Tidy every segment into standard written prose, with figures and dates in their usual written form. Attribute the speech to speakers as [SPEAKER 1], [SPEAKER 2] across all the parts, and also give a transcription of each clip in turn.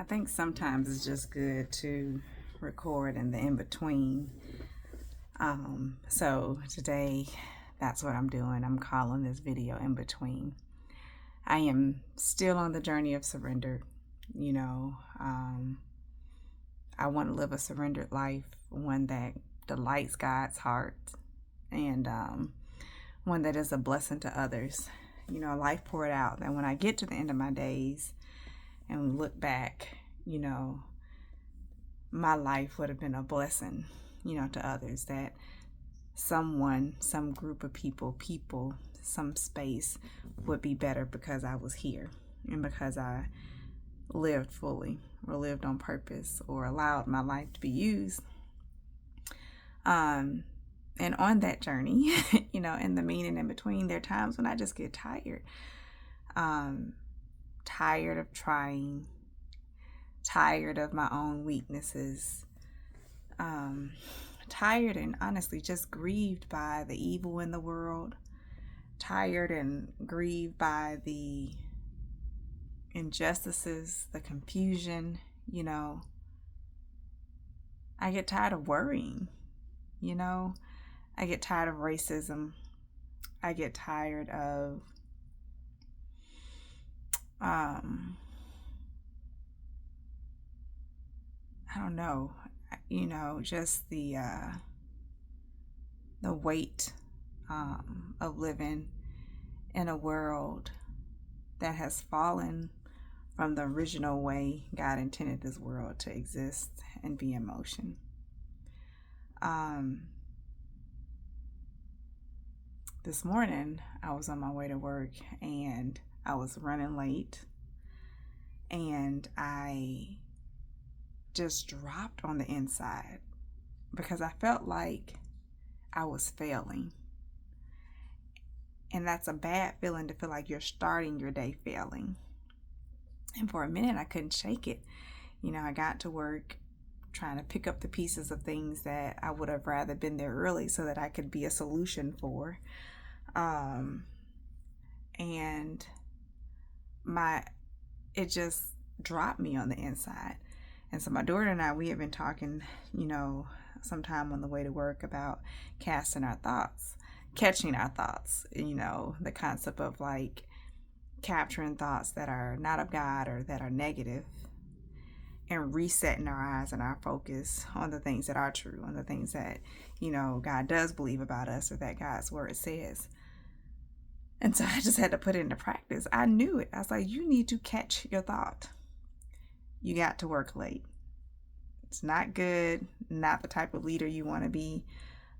[SPEAKER 1] think sometimes it's just good to record in the in between. So today, that's what I'm doing. I'm calling this video in between. I am still on the journey of surrender. You know, um, I want to live a surrendered life, one that delights God's heart, and one that is a blessing to others. You know, a life poured out that when I get to the end of my days and look back, you know, my life would have been a blessing, to others, that someone, some group of people, some space would be better because I was here and because I lived fully or lived on purpose or allowed my life to be used. Um, and on that journey, in the meaning in between, there are times when I just get tired. Tired of trying, tired of my own weaknesses, tired and honestly just grieved by the evil in the world, tired and grieved by the injustices, the confusion. I get tired of worrying. I get tired of racism. I get tired of I don't know, just the weight of living in a world that has fallen from the original way God intended this world to exist and be in motion. This morning, I was on my way to work and I was running late, and I just dropped on the inside because I felt like I was failing. And that's a bad feeling, to feel like you're starting your day failing. And for a minute, I couldn't shake it. I got to work trying to pick up the pieces of things that I would have rather been there early so that I could be a solution for. And it just dropped me on the inside. And so my daughter and I, we have been talking, sometime on the way to work about catching our thoughts, the concept of like capturing thoughts that are not of God or that are negative, and resetting our eyes and our focus on the things that are true, on the things that, God does believe about us or that God's word says. And so I just had to put it into practice. I knew it. I was like, you need to catch your thought. You got to work late. It's not good, not the type of leader you want to be,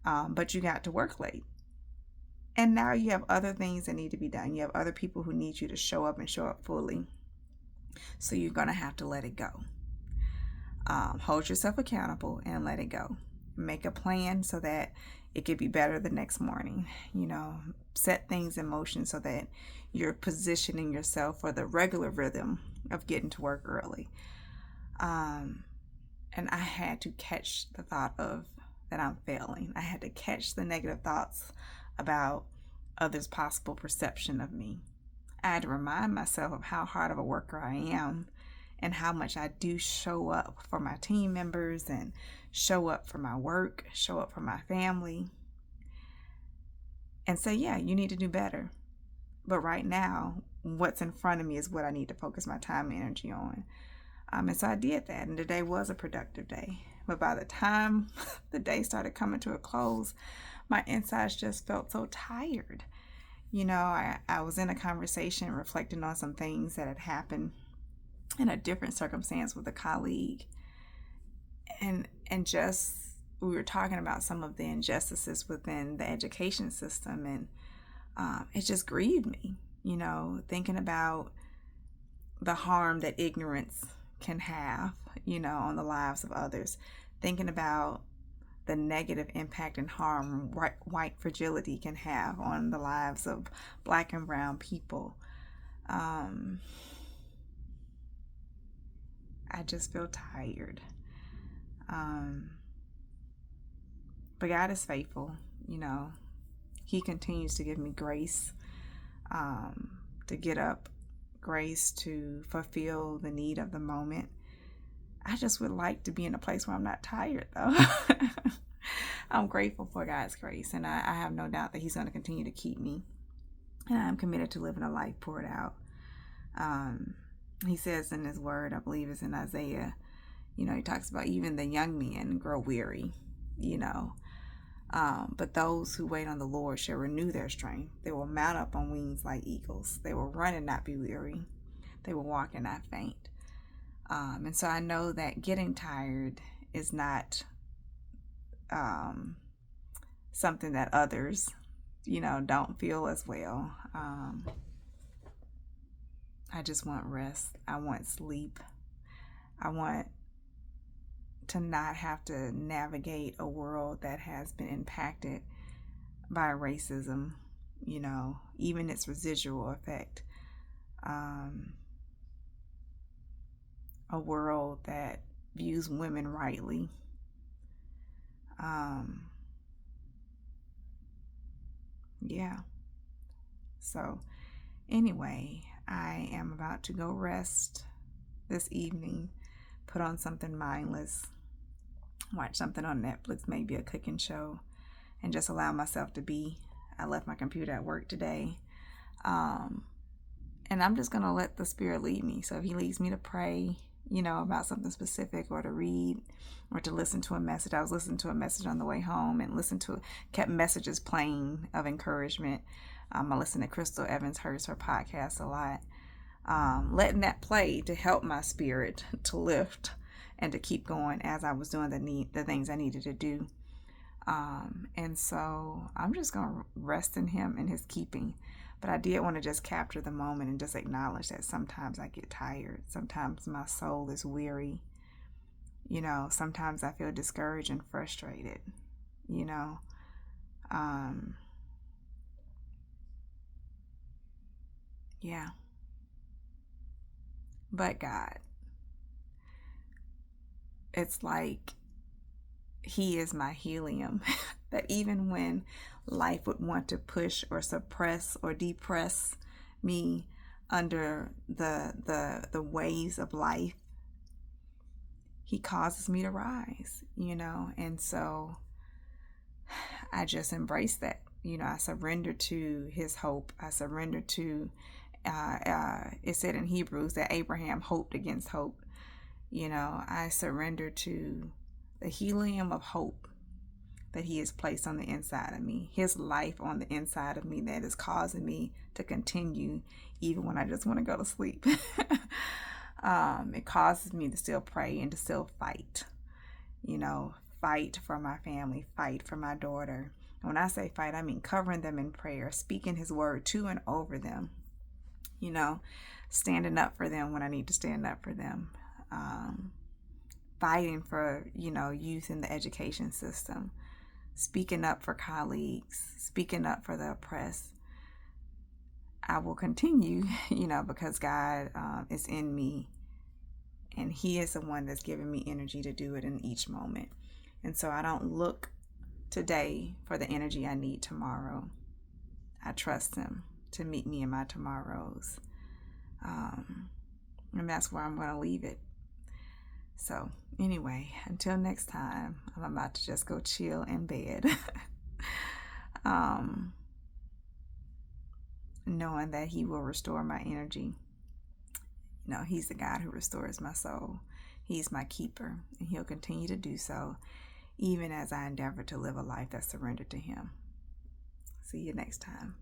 [SPEAKER 1] but you got to work late. And now you have other things that need to be done. You have other people who need you to show up and show up fully. So you're going to have to let it go. Hold yourself accountable and let it go. Make a plan so that it could be better the next morning. Set things in motion so that you're positioning yourself for the regular rhythm of getting to work early. And I had to catch the thought of that I'm failing. I had to catch the negative thoughts about others' possible perception of me. I had to remind myself of how hard of a worker I am and how much I do show up for my team members and show up for my work, show up for my family. And say, yeah, you need to do better. But right now, what's in front of me is what I need to focus my time and energy on. And so I did that, and today was a productive day. But by the time the day started coming to a close, my insides just felt so tired. I was in a conversation reflecting on some things that had happened in a different circumstance with a colleague. And just, we were talking about some of the injustices within the education system, and it just grieved me, thinking about the harm that ignorance can have, on the lives of others, thinking about the negative impact and harm white fragility can have on the lives of Black and brown people. I just feel tired. But God is faithful. He continues to give me grace to get up, grace to fulfill the need of the moment, I just would like to be in a place where I'm not tired, though. I'm grateful for God's grace, and I have no doubt that He's going to continue to keep me. And I'm committed to living a life poured out. He says in His Word, I believe it's in Isaiah, He talks about even the young men grow weary, but those who wait on the Lord shall renew their strength. They will mount up on wings like eagles. They will run and not be weary. They will walk and not faint. And so I know that getting tired is not something that others, don't feel as well. I just want rest. I want sleep. I want to not have to navigate a world that has been impacted by racism, even its residual effect. A world that views women rightly. Yeah. So anyway, I am about to go rest this evening, put on something mindless, watch something on Netflix, maybe a cooking show, and just allow myself to be. I left my computer at work today. And I'm just going to let the Spirit lead me. So if He leads me to pray, about something specific, or to read, or to listen to a message. I was listening to a message on the way home and kept messages playing of encouragement. I listen to Crystal Evans Hurst, her podcast, a lot. Letting that play to help my spirit to lift and to keep going as I was doing the things I needed to do. And so I'm just going to rest in Him and His keeping. But I did want to just capture the moment and just acknowledge that sometimes I get tired. Sometimes my soul is weary. Sometimes I feel discouraged and frustrated. Yeah. But God, it's like He is my helium. That even when life would want to push or suppress or depress me under the waves of life, He causes me to rise, and so I just embrace that. I surrender to His hope. I surrender to, it said in Hebrews that Abraham hoped against hope. I surrender to the helium of hope that He has placed on the inside of me, His life on the inside of me that is causing me to continue even when I just want to go to sleep. It causes me to still pray and to still fight, fight for my family, fight for my daughter. And when I say fight, I mean covering them in prayer, speaking His word to and over them, standing up for them when I need to stand up for them, fighting for, youth in the education system, speaking up for colleagues, speaking up for the oppressed. I will continue, because God is in me, and He is the one that's giving me energy to do it in each moment. And so I don't look today for the energy I need tomorrow. I trust Him to meet me in my tomorrows. And that's where I'm going to leave it. So anyway, until next time, I'm about to just go chill in bed. Knowing that He will restore my energy. He's the God who restores my soul. He's my keeper, and He'll continue to do so, even as I endeavor to live a life that's surrendered to Him. See you next time.